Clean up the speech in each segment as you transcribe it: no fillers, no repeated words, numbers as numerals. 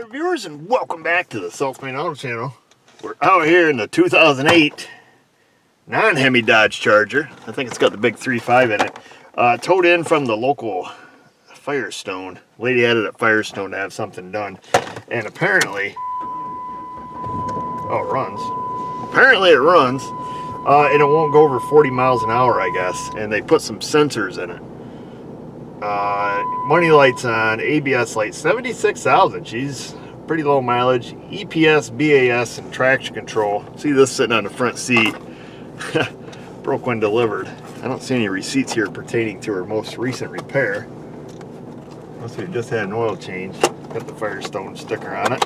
there, viewers, and welcome back to the South Main Auto Channel. We're out here in the 2008 non-Hemi Dodge Charger. I think it's got the big 3.5 in it. Towed in from the local Firestone. Lady had it at Firestone to have something done. And apparently, oh, it runs. Apparently it runs, and it won't go over 40 miles an hour, I guess. And they put some sensors in it. Money lights on, ABS lights, 76,000. She's pretty low mileage. EPS, BAS, and traction control. See this sitting on the front seat. Broke when delivered. I don't see any receipts here pertaining to her most recent repair. Must have just had an oil change. Got the Firestone sticker on it.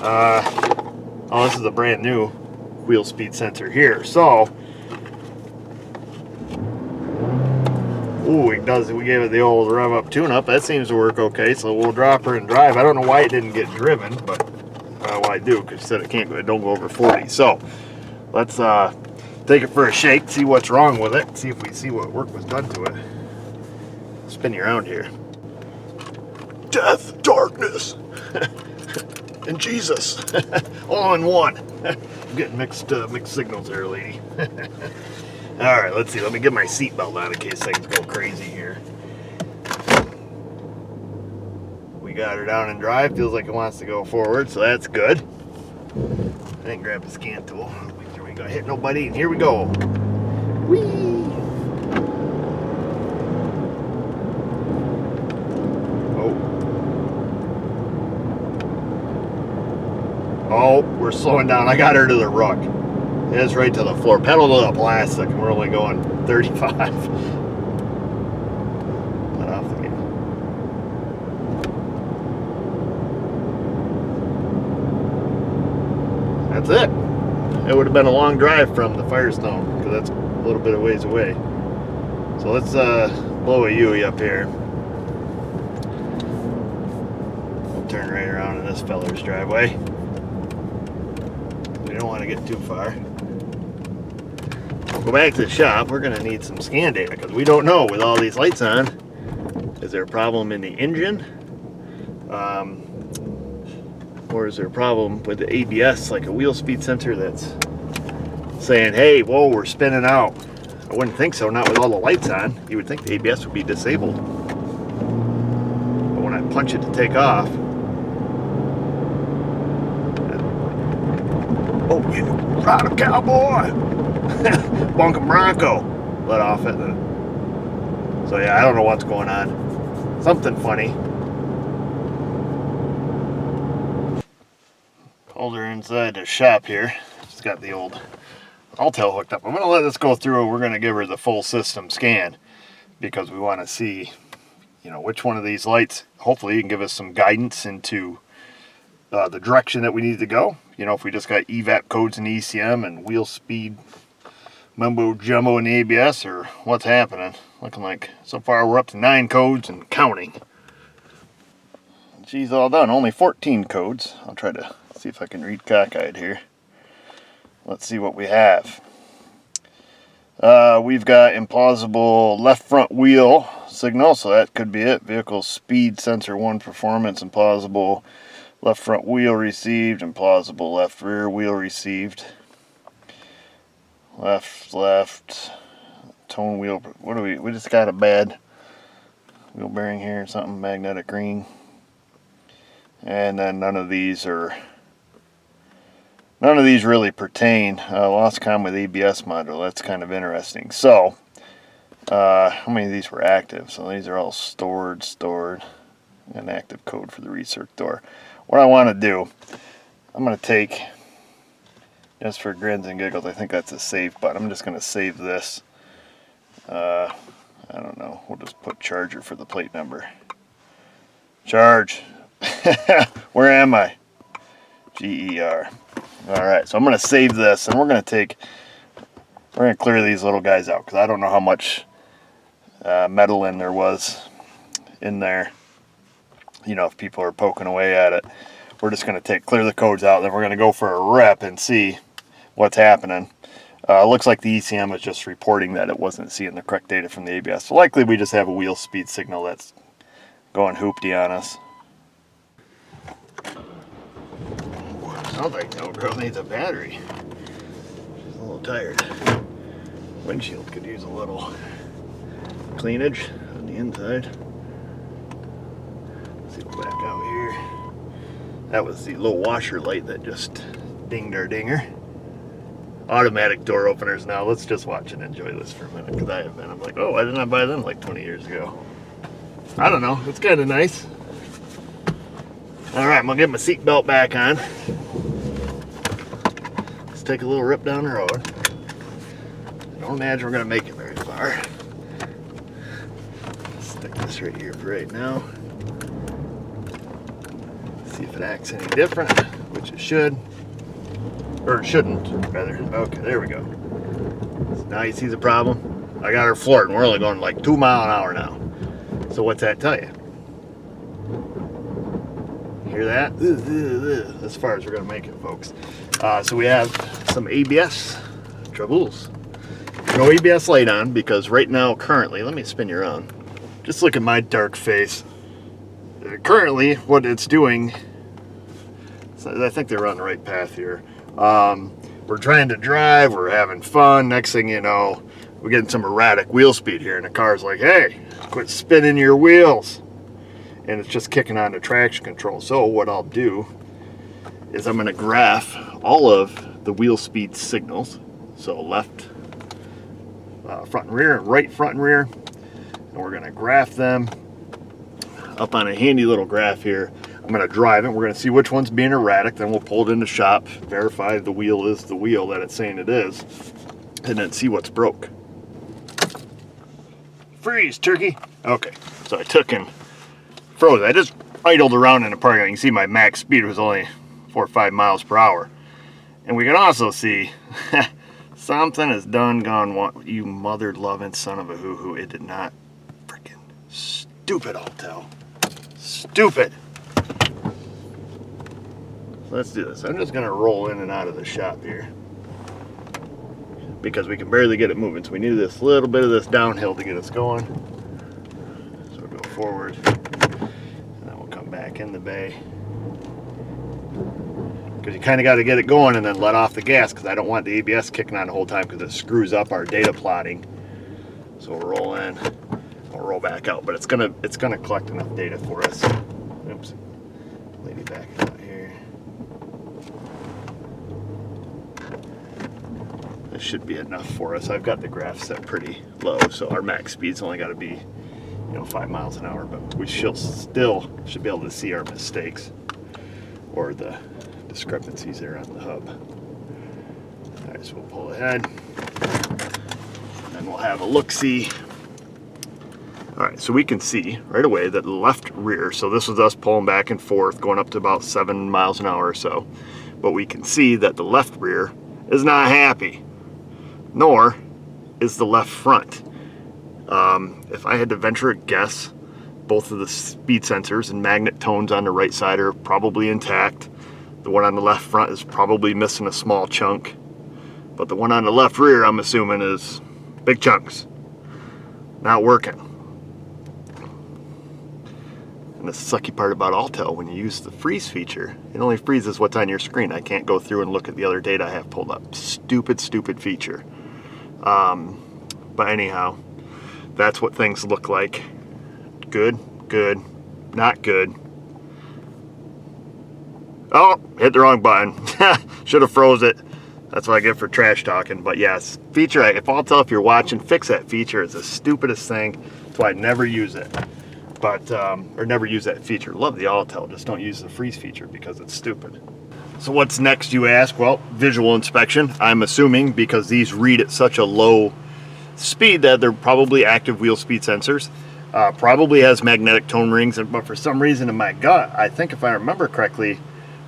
Oh, this is a brand new wheel speed sensor here. So, ooh, it does. We gave it the old rev up tune up. That seems to work okay. So we'll drop her and drive. I don't know why it didn't get driven, but well, I do, because it said it can't go. It don't go over 40. So let's take it for a shake, see what's wrong with it, see if we see what work was done to it. Spin you around here. Death, darkness, and Jesus, all in one. I'm getting mixed signals there, lady. All right, let's see. Let me get my seatbelt on in case things go crazy here. We got her down and drive. Feels like it wants to go forward, so that's good. I didn't grab the scan tool. Make sure we ain't gonna hit nobody, and here we go. Whee! Oh, we're slowing down. I got her to the ruck. It's right to the floor. Pedal to the plastic. We're only going 35. Let off the gas. That's it. It would have been a long drive from the Firestone because that's a little bit of ways away. So let's blow a U-ey up here. We'll turn right around in this feller's driveway. We don't want to get too far. We'll go back to the shop. We're going to need some scan data because we don't know with all these lights on. Is there a problem in the engine? Or is there a problem with the ABS, like a wheel speed sensor that's saying, hey, whoa, we're spinning out? I wouldn't think so, not with all the lights on. You would think the ABS would be disabled. But when I punch it to take off, oh, yeah, ride a cowboy! Bunkum Bronco let off it. So yeah, I don't know what's going on. Something funny. Hold her inside the shop here. She's got the old Altel hooked up. I'm going to let this go through. We're going to give her the full system scan because we want to see, which one of these lights. Hopefully you can give us some guidance into the direction that we need to go. If we just got evap codes in ECM and wheel speed mumbo jumbo in the ABS, or what's happening. Looking like so far we're up to 9 codes and counting. She's all done. Only 14 codes. I'll try to see if I can read cockeyed here. Let's see what we have. We've got implausible left front wheel signal, so that could be it. Vehicle speed sensor 1 performance, implausible left front wheel received, implausible left rear wheel received. Left, tone wheel, what do we just got a bad wheel bearing here, something magnetic green. And then none of these really pertain. Lost com with ABS module, that's kind of interesting. So, how many of these were active? So these are all stored, an active code for the recirc door. What I want to do, I'm going to take, just for grins and giggles, I think that's a save button. I'm just going to save this. I don't know. We'll just put charger for the plate number. Charge. Where am I? GER. Alright, so I'm going to save this, and we're going to clear these little guys out, because I don't know how much metal there was in there. If people are poking away at it. We're just going to clear the codes out, then we're going to go for a rep and see what's happening. Looks like the ECM is just reporting that it wasn't seeing the correct data from the ABS. So likely we just have a wheel speed signal that's going hoopty on us. Sounds like the old girl needs a battery. She's a little tired. Windshield could use a little cleanage on the inside. Let's see, we're back out here. That was the low washer light that just dinged our dinger. Automatic door openers now. Let's just watch and enjoy this for a minute, because I have been. I'm like, oh, why didn't I buy them like 20 years ago? I don't know. It's kind of nice. All right, I'm gonna get my seatbelt back on. Let's take a little rip down the road. I don't imagine we're gonna make it very far. Stick this right here for right now. See if it acts any different, which it should. Or it shouldn't, rather. Okay, there we go. So now you see the problem? I got her floored, and we're only going like 2 miles an hour now. So what's that tell you? Hear that? As far as we're going to make it, folks. So we have some ABS troubles. No ABS light on, because right now, currently, let me spin you around. Just look at my dark face. Currently, what it's doing, so I think they're on the right path here. We're trying to drive, we're having fun. Next thing you know, we're getting some erratic wheel speed here, and the car's like, hey, quit spinning your wheels. And it's just kicking on the traction control. So what I'll do is I'm going to graph all of the wheel speed signals. So left, front and rear, and right front and rear. And we're going to graph them up on a handy little graph here. I'm going to drive it. We're going to see which one's being erratic. Then we'll pull it into shop, verify the wheel is the wheel that it's saying it is, and then see what's broke. Freeze, turkey. Okay, so I took and froze. I just idled around in the parking lot. You can see my max speed was only 4 or 5 miles per hour. And we can also see something has gone, you mother-loving son of a hoo-hoo. It did not. Freaking stupid, I'll tell. Stupid. Let's do this. I'm just going to roll in and out of the shop here, because we can barely get it moving. So we need this little bit of this downhill to get us going. So we'll go forward, and then we'll come back in the bay. Because you kind of got to get it going and then let off the gas, because I don't want the ABS kicking on the whole time, because it screws up our data plotting. So we'll roll in, we'll roll back out, but it's gonna collect enough data for us. Oops, lady back out here. This should be enough for us. I've got the graph set pretty low, so our max speed's only got to be, 5 miles an hour, but we still should be able to see our mistakes or the discrepancies there on the hub. All right, so we'll pull ahead, and then we'll have a look-see. All right, so we can see right away that the left rear, so this was us pulling back and forth, going up to about 7 miles an hour or so, but we can see that the left rear is not happy, nor is the left front. If I had to venture a guess, both of the speed sensors and magnet tones on the right side are probably intact. The one on the left front is probably missing a small chunk, but the one on the left rear, I'm assuming, is big chunks. Not working. And the sucky part about Altel, when you use the freeze feature, it only freezes what's on your screen. I can't go through and look at the other data I have pulled up. Stupid, stupid feature. But anyhow, that's what things look like. Good, good, not good. Oh, hit the wrong button. Should have froze it. That's what I get for trash talking. But yes, feature, if Altel, if you're watching, fix that feature. It's the stupidest thing. That's why I never use it. But, or never use that feature. Love the Altel, just don't use the freeze feature because it's stupid. So what's next, you ask? Well, visual inspection. I'm assuming, because these read at such a low speed, that they're probably active wheel speed sensors. Probably has magnetic tone rings, but for some reason in my gut, I think if I remember correctly,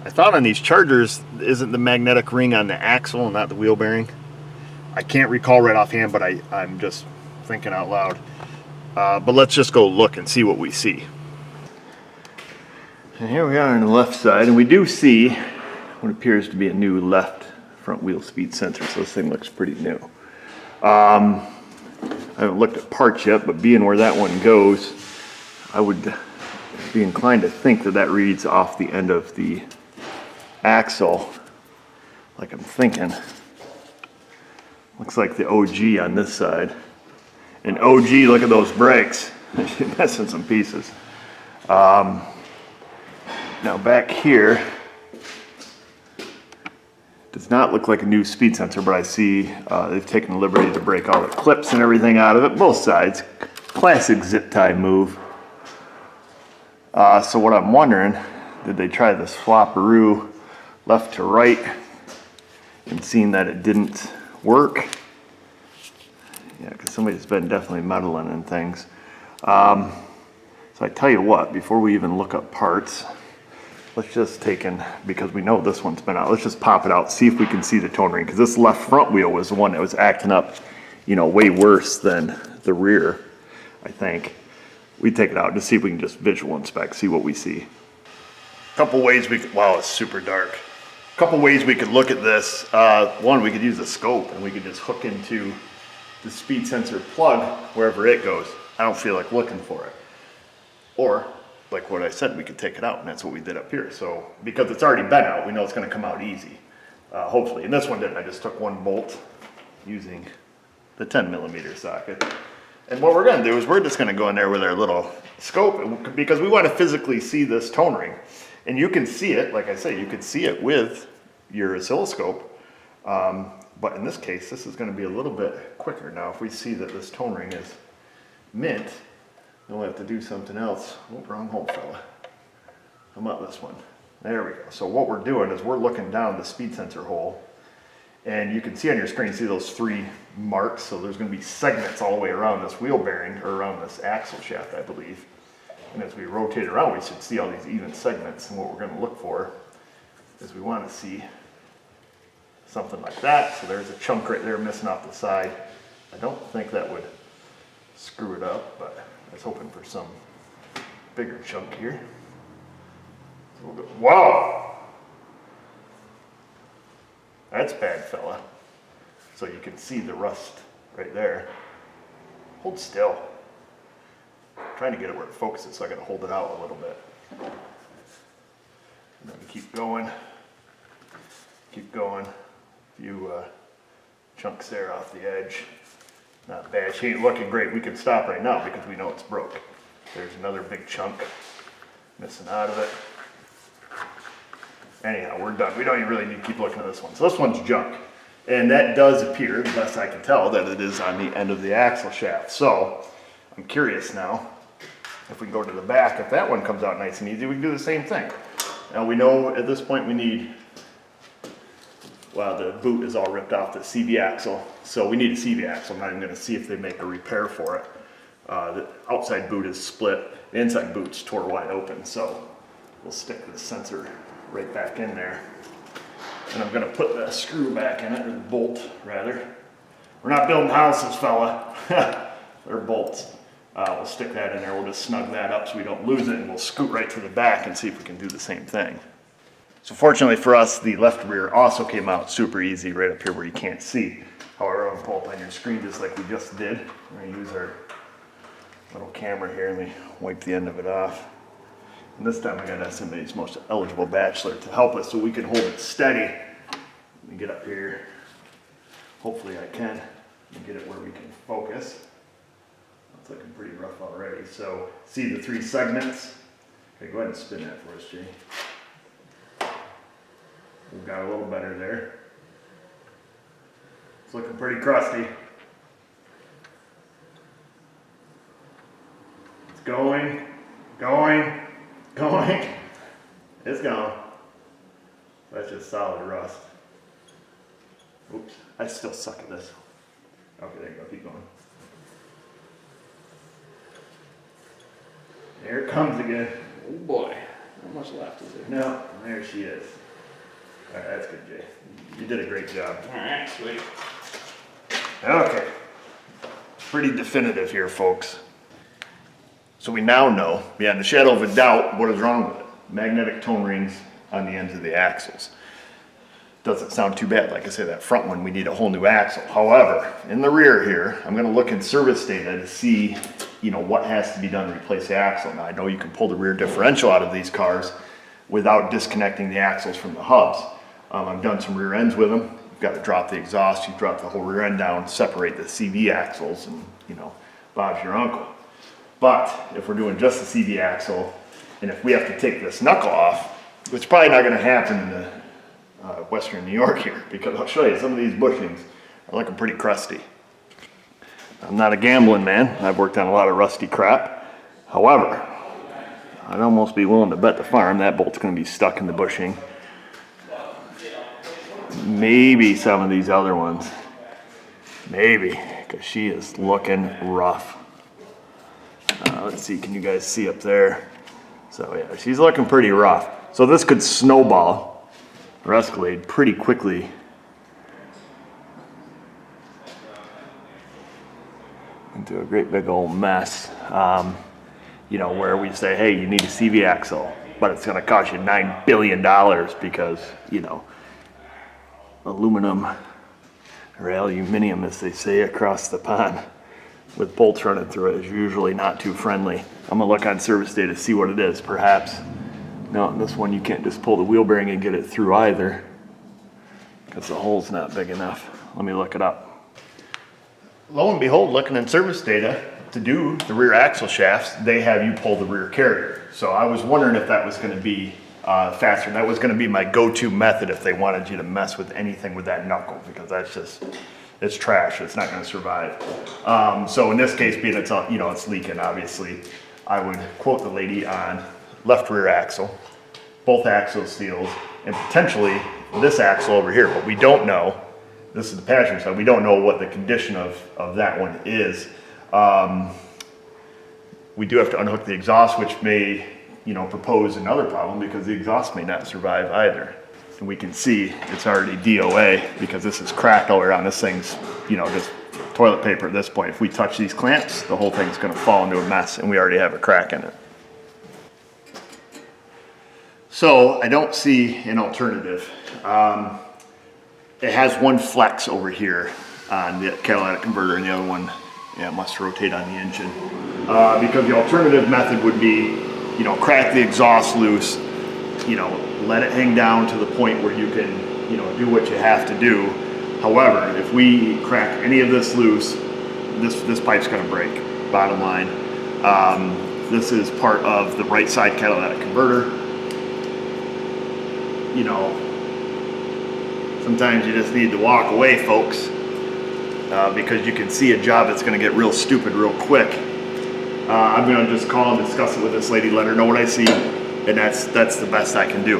I thought on these Chargers, isn't the magnetic ring on the axle and not the wheel bearing? I can't recall right offhand, but I'm just thinking out loud. But let's just go look and see what we see. And here we are on the left side, and we do see what appears to be a new left front wheel speed sensor, so this thing looks pretty new. I haven't looked at parts yet, but being where that one goes, I would be inclined to think that that reads off the end of the axle like I'm thinking. Looks like the OG on this side. And OG, look at those brakes. Messing some pieces. Now back here, does not look like a new speed sensor, but I see they've taken the liberty to break all the clips and everything out of it, both sides. Classic zip tie move. So what I'm wondering, did they try the swapperoo left to right and seeing that it didn't work? Yeah, because somebody's been definitely meddling in things. So I tell you what, before we even look up parts, let's just take in, because we know this one's been out, let's just pop it out, see if we can see the tone ring, because this left front wheel was the one that was acting up, you know, way worse than the rear, I think. We take it out, just see if we can just visual inspect, see what we see. A couple ways we could, wow, it's super dark. A couple ways we could look at this. One, we could use a scope and we could just hook into the speed sensor plug wherever it goes. I don't feel like looking for it. Or, like what I said, we could take it out, and that's what we did up here. So, because it's already been out, we know it's gonna come out easy, hopefully. And this one didn't, I just took one bolt using the 10mm socket. And what we're gonna do is we're just gonna go in there with our little scope, because we wanna physically see this tone ring. And you can see it, like I say, you can see it with your oscilloscope. But in this case, this is gonna be a little bit quicker. Now, if we see that this tone ring is mint, then we'll have to do something else. Oh, wrong hole, fella. How about this one? There we go. So what we're doing is we're looking down the speed sensor hole, and you can see on your screen, see those 3 marks. So there's gonna be segments all the way around this wheel bearing, or around this axle shaft, I believe. And as we rotate around, we should see all these even segments. And what we're gonna look for is we wanna see something like that. So there's a chunk right there missing off the side. I don't think that would screw it up, but I was hoping for some bigger chunk here. Wow! That's bad, fella. So you can see the rust right there. Hold still. I'm trying to get it where it focuses, so I gotta hold it out a little bit. And then we keep going. Keep going. A few chunks there off the edge. Not bad. She ain't looking great. We can stop right now because we know it's broke. There's another big chunk missing out of it. Anyhow, we're done. We don't even really need to keep looking at this one. So this one's junk. And that does appear, the best I can tell, that it is on the end of the axle shaft. So I'm curious now, if we go to the back, if that one comes out nice and easy, we can do the same thing. Now we know at this point we need, well, the boot is all ripped off the CV axle, so we need a CV axle. I'm not even going to see if they make a repair for it. The outside boot is split, the inside boot's tore wide open, so we'll stick the sensor right back in there. And I'm going to put the screw back in it, or the bolt rather. We're not building houses, fella. They're bolts. We'll stick that in there, we'll just snug that up so we don't lose it, and we'll scoot right to the back and see if we can do the same thing. So fortunately for us, the left rear also came out super easy right up here where you can't see. However, I'll pull up on your screen just like we just did. We're going to use our little camera here. Let me wipe the end of it off. And this time I got SMA's most eligible bachelor to help us so we can hold it steady. Let me get up here. Hopefully I can. Let me get it where we can focus. It's looking pretty rough already. So see the 3 segments? Okay, go ahead and spin that for us, Jay. We've got a little better there. It's looking pretty crusty. It's going, going, going. It's gone. That's just solid rust. Oops, I still suck at this. Okay, there you go, keep going. There it comes again. Oh boy, how much left is there? No, there she is. All right, that's good, Jay. You did a great job. All right, sweet. Okay. Pretty definitive here, folks. So we now know, beyond the shadow of a doubt, what is wrong with it. Magnetic tone rings on the ends of the axles. Doesn't sound too bad. Like I said, that front one, we need a whole new axle. However, in the rear here, I'm going to look in service data to see, you know, what has to be done to replace the axle. Now, I know you can pull the rear differential out of these cars without disconnecting the axles from the hubs. I've done some rear ends with them. You've got to drop the exhaust, you drop the whole rear end down, separate the CV axles, and you know, Bob's your uncle. But if we're doing just the CV axle, and if we have to take this knuckle off, which is probably not going to happen in the Western New York here, because I'll show you some of these bushings are looking pretty crusty. I'm not a gambling man. I've worked on a lot of rusty crap. However, I'd almost be willing to bet the farm that bolt's going to be stuck in the bushing. Maybe some of these other ones. Maybe, because she is looking rough. Let's see, can you guys see up there? So yeah, she's looking pretty rough. So this could snowball or escalate pretty quickly. Into a great big old mess. You know, where we say, hey, you need a CV axle, but it's going to cost you $9 billion because, you know, aluminum or aluminium, as they say across the pond, with bolts running through it is usually not too friendly. I'm gonna look on service data to see what it is. Perhaps, no, in this one you can't just pull the wheel bearing and get it through either because the hole's not big enough. Let me look it up. Lo and behold, looking in service data, to do the rear axle shafts, they have you pull the rear carrier. So I was wondering if that was gonna be faster. And that was gonna be my go-to method if they wanted you to mess with anything with that knuckle, because that's just, it's trash, it's not gonna survive. So in this case, being it's, you know, it's leaking, obviously, I would quote the lady on left rear axle, both axle seals, and potentially this axle over here, but we don't know. This is the passenger side, we don't know what the condition of that one is. We do have to unhook the exhaust, which may, you know, propose another problem because the exhaust may not survive either. And we can see it's already DOA because this is cracked all around. This thing's, you know, just toilet paper at this point. If we touch these clamps, the whole thing's gonna fall into a mess and we already have a crack in it. So I don't see an alternative. It has one flex over here on the catalytic converter and the other one, yeah, it must rotate on the engine. Because the alternative method would be, you know, crack the exhaust loose, you know, let it hang down to the point where you can, you know, do what you have to do. However, if we crack any of this loose, this pipe's gonna break, bottom line. This is part of the right side catalytic converter. You know, sometimes you just need to walk away, folks, because you can see a job that's gonna get real stupid real quick. I'm gonna just call and discuss it with this lady, let her know what I see, and that's the best I can do.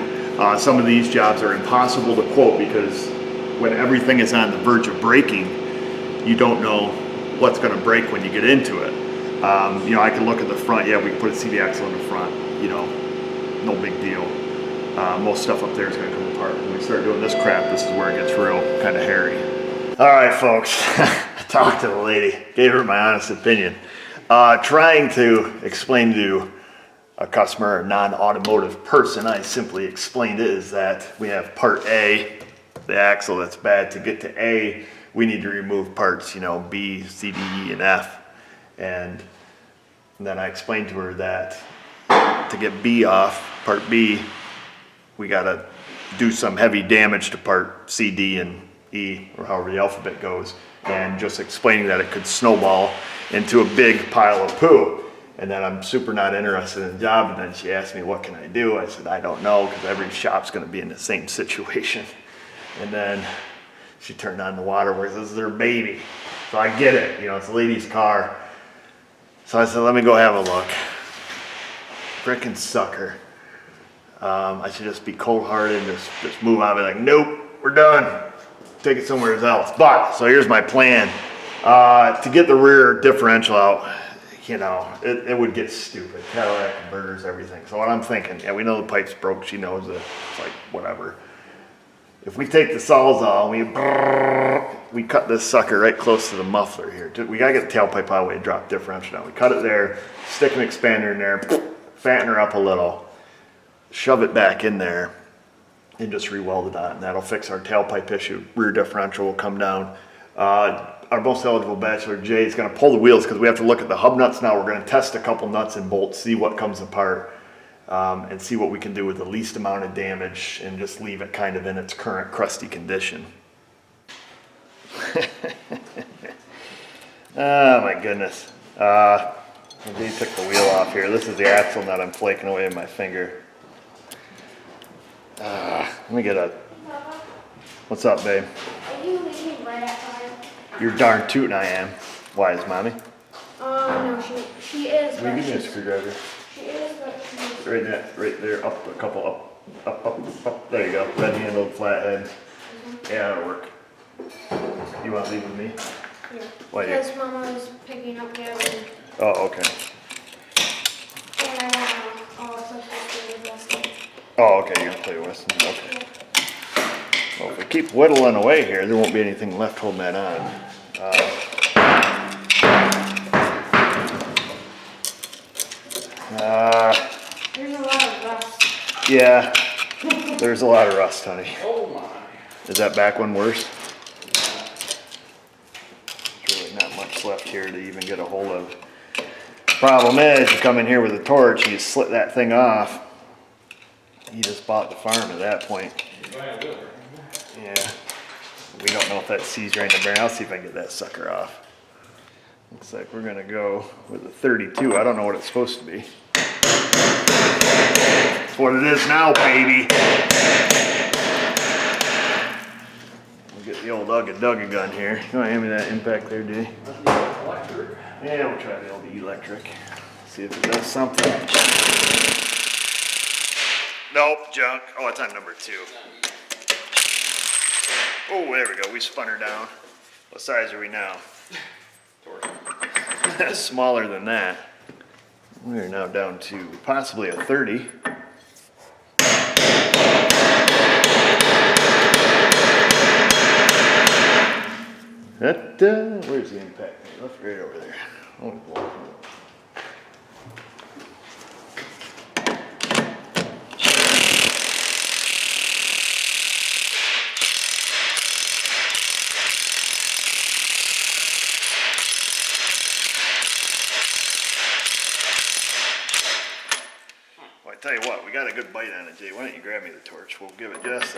Some of these jobs are impossible to quote because when everything is on the verge of breaking, you don't know what's gonna break when you get into it. You know, I can look at the front, yeah, we can put a CV axle in the front, you know, no big deal. Most stuff up there is gonna come apart. When we start doing this crap, this is where it gets real kind of hairy. All right, folks, I talked to the lady, gave her my honest opinion. Trying to explain to a customer, a non-automotive person, I simply explained it is that we have part A, the axle that's bad. To get to A, we need to remove parts, you know, B, C, D, E, and F. And then I explained to her that to get B off, part B, we gotta do some heavy damage to part C, D, and E, or however the alphabet goes, and just explaining that it could snowball into a big pile of poo. And then I'm super not interested in the job, and then she asked me, what can I do? I said, I don't know, because every shop's gonna be in the same situation. And then she turned on the water where this is their baby. So I get it, you know, it's a lady's car. So I said, let me go have a look. Frickin' sucker. I should just be cold-hearted and just move on and be like, nope, we're done. Take it somewhere else. But, so here's my plan. To get the rear differential out, you know, it would get stupid. Catalytic converters, everything. So what I'm thinking, yeah, we know the pipe's broke. She knows it. It's like, whatever. If we take the Sawzall and we cut this sucker right close to the muffler here. We gotta get the tailpipe out of the way and drop differential down. We cut it there, stick an expander in there, fatten her up a little, shove it back in there, and just re-weld it on. And that'll fix our tailpipe issue. Rear differential will come down. Our most eligible bachelor, Jay, is going to pull the wheels because we have to look at the hub nuts now. We're going to test a couple nuts and bolts, see what comes apart. and see what we can do with the least amount of damage and just leave it kind of in its current crusty condition. Oh my goodness. They took the wheel off here. This is the axle nut I'm flaking away with my finger. Let me get a... What's up, babe? Are you leaving right at 5? You're darn tootin' I am. Why, is mommy? No, she is. Will you give me a she's- screwdriver? She is, but she's... Right there, up a couple, up. There you go. Red handled, flathead. Yeah, that'll work. You want to leave with me? Yeah. Why, Because Mama was picking up Gary. Oh, okay. And I'll supposed to do the rest of it. Oh, okay, you're gonna play Weston. Okay. Well, if we keep whittling away here, there won't be anything left holding that on. There's a lot of rust. Yeah, there's a lot of rust, honey. Oh my. Is that back one worse? There's really not much left here to even get a hold of. Problem is, you come in here with a torch, you slit that thing off. You just bought the farm at that point. Yeah. We don't know if that seized right in the bearing. I'll see if I can get that sucker off. Looks like we're gonna go with a 32. I don't know what it's supposed to be. It's what it is now, baby. We'll get the old Ugga gun here. You wanna hand me that impact there, D? Electric. Yeah, we'll try the old electric. See if it does something. Nope, junk. Oh, it's on number 2. Oh, there we go. We spun her down. What size are we now? Smaller than that. We're now down to possibly a 30. Where's the impact? Left right over there. Oh, boy. Well, I tell you what, we got a good bite on it, Jay. Why don't you grab me the torch? We'll give it just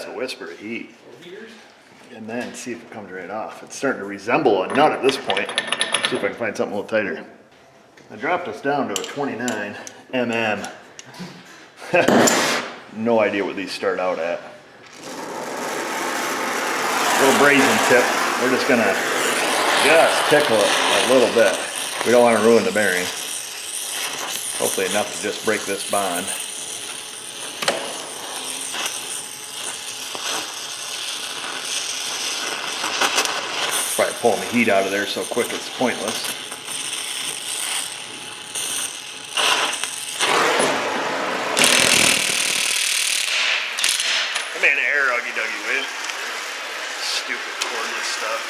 a whisper of heat. And then see if it comes right off. It's starting to resemble a nut at this point. See if I can find something a little tighter. I dropped us down to a 29 mm. No idea what these start out at. Little brazen tip. We're just gonna tickle it a little bit. We don't want to ruin the bearing. Hopefully enough to just break this bond. Probably pulling the heat out of there so quick it's pointless. Come in here, Uggy Duggy, will you? Stupid cordless stuff.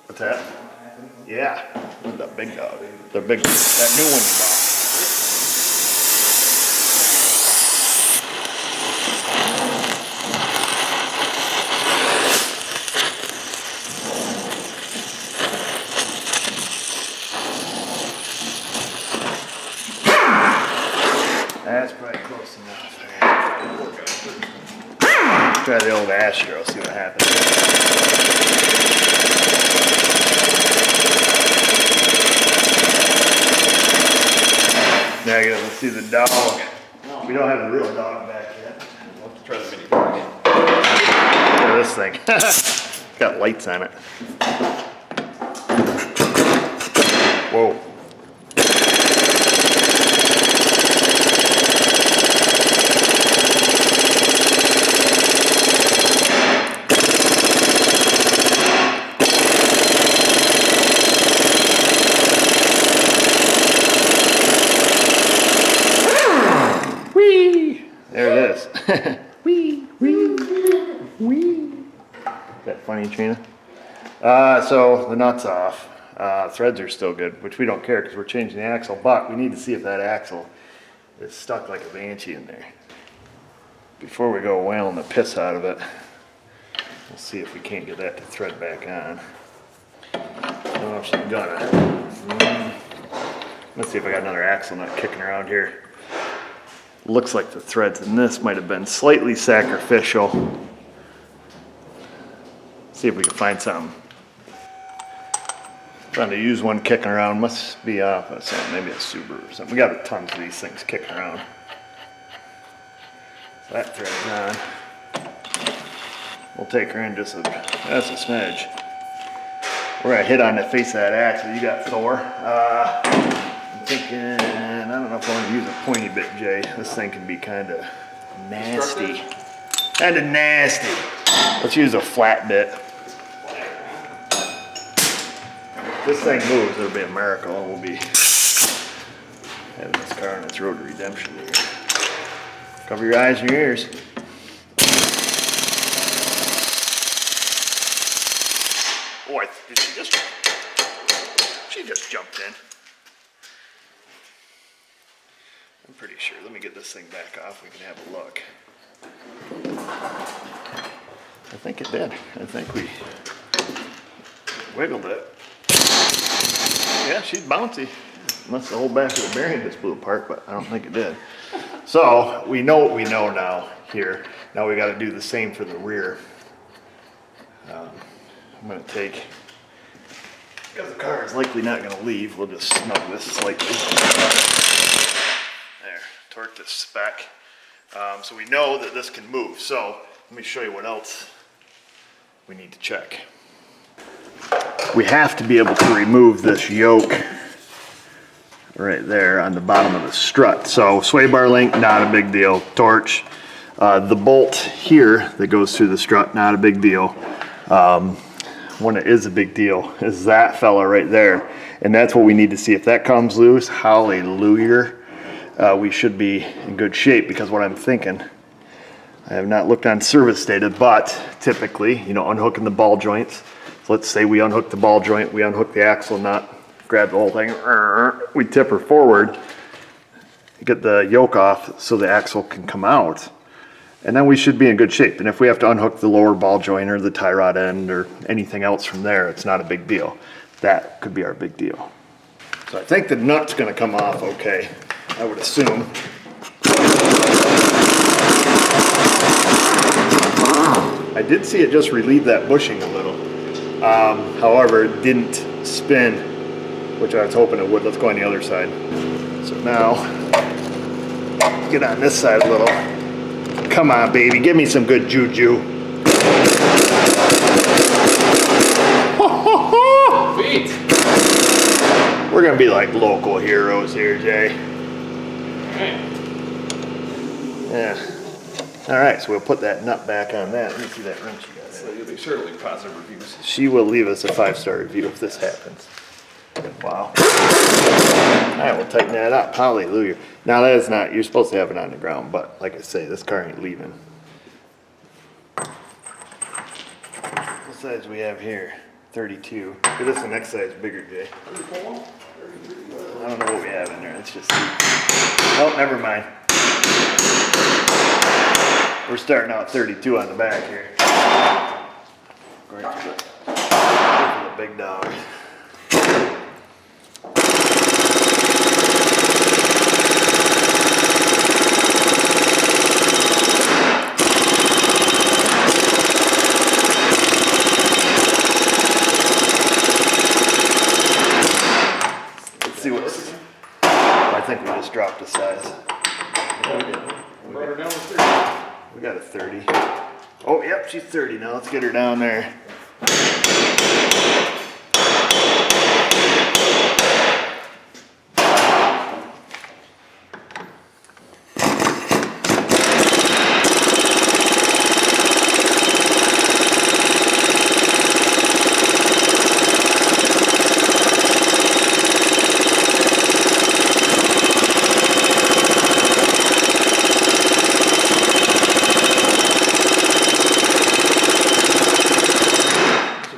What's that? Yeah, the big dog. The big, that new one you bought. That's probably close enough. Try the old Astro, see what happens. Now I gotta see the dog. We don't have the real dog back yet. We'll have to try the mini dog. Look at this thing. It's got lights on it. Whoa. There it is. Wee, wee, wee. Is that funny, Trina? So the nut's off. Threads are still good, which we don't care because we're changing the axle, but we need to see if that axle is stuck like a banshee in there. Before we go whaling the piss out of it, we'll see if we can't get that to thread back on. don't know if she's gonna. Let's see if I got another axle nut kicking around here. Looks like the threads in this might have been slightly sacrificial. See if we can find something. Trying to use one kicking around, must be off of something, maybe a Subaru or something. We got tons of these things kicking around. So that thread's on. We'll take her in just that's a smidge. We're gonna hit on the face of that axle. You got Thor. I'm thinking, I don't know if I want to use a pointy bit, Jay. This thing can be kind of nasty. Kind of nasty. Let's use a flat bit. If this thing moves, it'll be a miracle, and we'll be having this car on its road to redemption here. Cover your eyes and your ears. Oh, did she just? She just jumped in. I'm pretty sure. Let me get this thing back off. We can have a look. I think it did. I think we wiggled it. Yeah, she's bouncy. Unless the whole back of the bearing just blew apart, but I don't think it did. So we know what we know now here. Now we got to do the same for the rear. I'm going to take, because the car is likely not going to leave, we'll just snug this slightly. There, torque this spec. So we know that this can move. So let me show you what else we need to check. We have to be able to remove this yoke right there on the bottom of the strut. So sway bar link, not a big deal. Torch. The bolt here that goes through the strut, not a big deal. When it is a big deal is that fella right there. And that's what we need to see. If that comes loose, hallelujah, we should be in good shape, because what I'm thinking, I have not looked on service data, but typically, you know, unhooking the ball joints. So let's say we unhook the ball joint, we unhook the axle nut, grab the whole thing, we tip her forward, get the yoke off so the axle can come out, and then we should be in good shape. And if we have to unhook the lower ball joint or the tie rod end or anything else from there, it's not a big deal. That could be our big deal. So I think the nut's gonna come off okay, I would assume. I did see it just relieve that bushing a little. However, it didn't spin, which I was hoping it would. Let's go on the other side. So now, get on this side a little. Come on, baby, give me some good juju. Sweet. We're gonna be like local heroes here, Jay. Yeah. All right, so we'll put that nut back on that. Let me see that wrench you got. So you'll be sure to leave positive reviews. She will leave us a 5-star review if this happens. Wow. All right, we'll tighten that up. Hallelujah. Now that is not, you're supposed to have it on the ground, but like I say, this car ain't leaving. What size do we have here? 32. Get us the next size bigger, Jay. I don't know what we have in there. Let's just see. Oh, never mind. We're starting out 32 on the back here. Going for the big dog. Let's see what's. I think we just dropped a size. Brought her down to 30. We got a 30. Oh, yep, she's 30 now. Let's get her down there.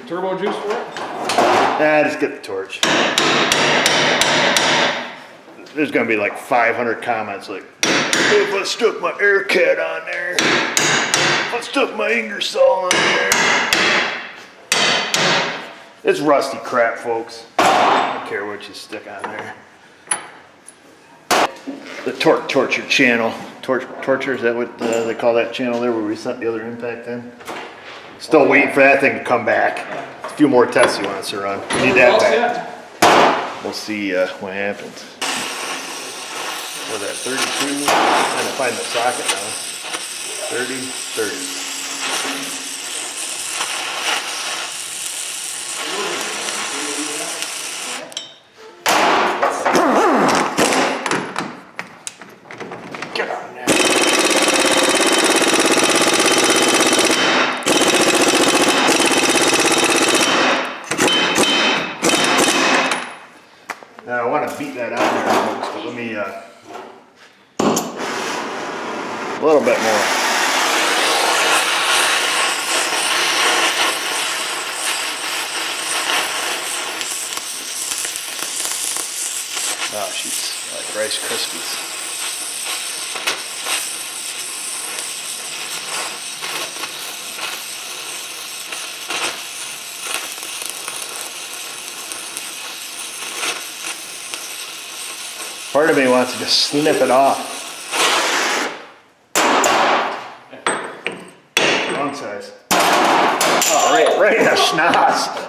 Turbo juice for it? Just get the torch. There's gonna be like 500 comments like, if I stuck my air cat on there, if I stuck my Ingersoll on there. It's rusty crap, folks. I don't care what you stick on there. The torque torture channel. Torture, is that what they call that channel there where we set the other impact in? Still waiting for that thing to come back. A few more tests you want us to run. We need that back. We'll see what happens. Was that 32? I'm trying to find the socket now. 30, 30. Get on there. Now I want to beat that out there, folks, but let me a little bit more. Oh, she's like Rice Krispies. Part of me wants to just snip it off. Wrong size. Oh, right in the schnoz.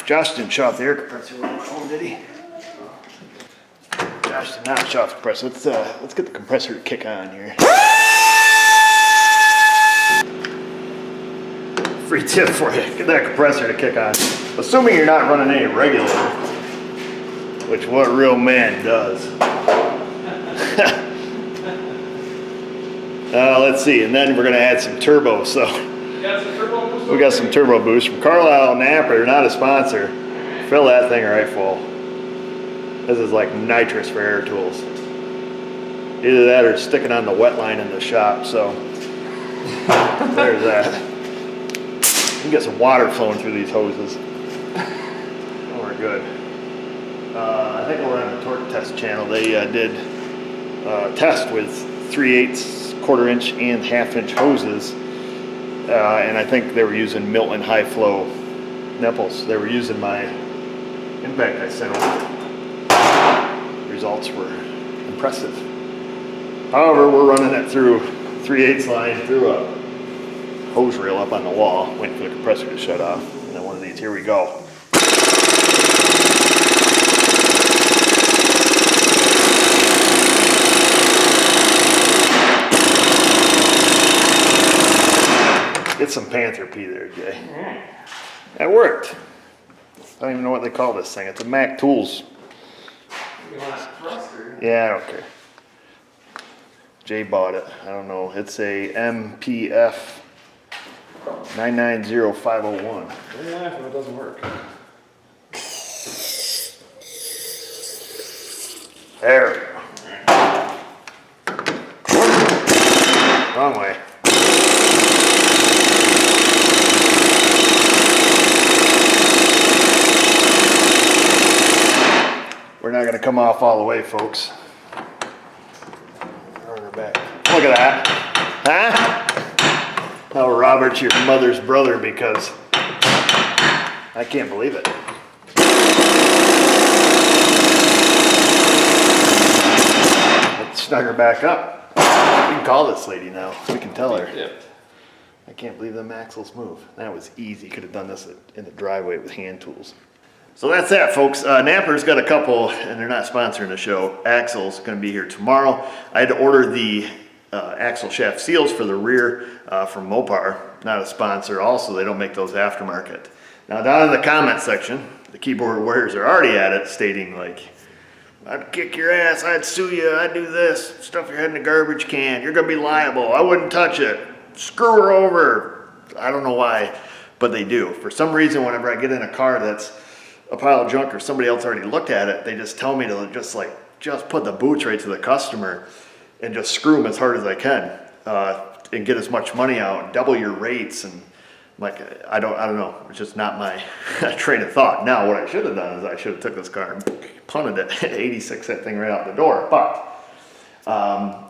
Josh didn't shut off the air compressor when I went home, did he? Josh did not shut off the compressor. Let's get the compressor to kick on here. Free tip for you. Get that compressor to kick on. Assuming you're not running any regulator, which what real man does. Let's see, and then we're gonna add some turbo. So. We got some turbo boost from Carlisle Napper, not a sponsor. Fill that thing right full. This is like nitrous for air tools. Either that or stick it on the wet line in the shop. So there's that. You can get some water flowing through these hoses. Oh, we're good. I think we're on the torque test channel. They did test with 3/8, 1/4 inch, and 1/2 inch hoses. And I think they were using Milton high flow nipples. They were using my impact I sent over. Results were impressive. However, we're running it through 3/8 line through a hose reel up on the wall, waiting for the compressor to shut off. And then one of these, here we go. Get some Panther pee there, Jay. That worked. I don't even know what they call this thing. It's a Mac Tools. Yeah, I don't care. Jay bought it. I don't know. It's a MPF 990501. Don't laugh if it doesn't work. There we go. Wrong way. We're not going to come off all the way, folks. Run her back. Look at that. Huh? Oh, Robert's your mother's brother because I can't believe it. Let's snug her back up. We can call this lady now. We can tell her. Yep. I can't believe them axles move. That was easy. Could have done this in the driveway with hand tools. So that's that, folks. Napper's got a couple, and they're not sponsoring the show. Axles going to be here tomorrow. I had to order the axle shaft seals for the rear from Mopar, not a sponsor. Also, they don't make those aftermarket. Now, down in the comment section, the keyboard warriors are already at it, stating like, "I'd kick your ass, I'd sue you, I'd do this, stuff your head in a garbage can, you're going to be liable, I wouldn't touch it, screw her over." I don't know why, but they do. For some reason, whenever I get in a car that's a pile of junk or somebody else already looked at it, they just tell me to just put the boots right to the customer. and just screw them as hard as I can, and get as much money out and double your rates. And like, I don't know. It's just not my train of thought. Now, what I should have done is I should have took this car and punted it at 86, that thing right out the door. But,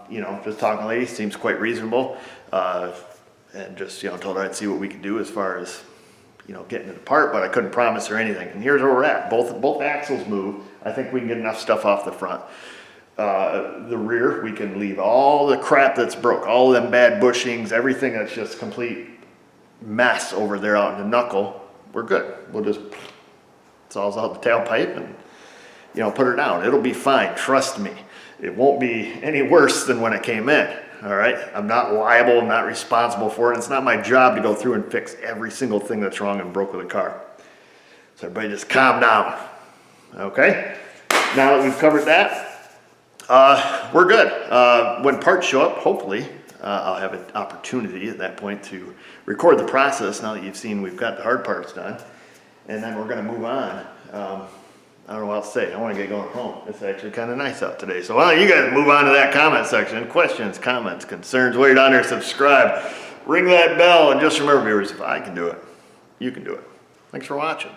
you know, just talking to the lady, seems quite reasonable. And just, you know, told her I'd see what we could do as far as, you know, getting it apart, but I couldn't promise her anything. And here's where we're at. Both axles move. I think we can get enough stuff off the front. The rear, we can leave all the crap that's broke, all them bad bushings, everything that's just complete mess over there out in the knuckle. We're good. We'll just saws out the tailpipe and, you know, put her down. It'll be fine. Trust me. It won't be any worse than when it came in. All right. I'm not liable. I'm not responsible for it. It's not my job to go through and fix every single thing that's wrong and broke with a car. So everybody just calm down. Okay. Now that we've covered that, we're good. When parts show up, hopefully, I'll have an opportunity at that point to record the process now that you've seen we've got the hard parts done. And then we're going to move on. I don't know what else to say. I want to get going home. It's actually kind of nice out today. So why don't you guys move on to that comment section. Questions, comments, concerns. While you're down there, subscribe. Ring that bell. And just remember, viewers, if I can do it, you can do it. Thanks for watching.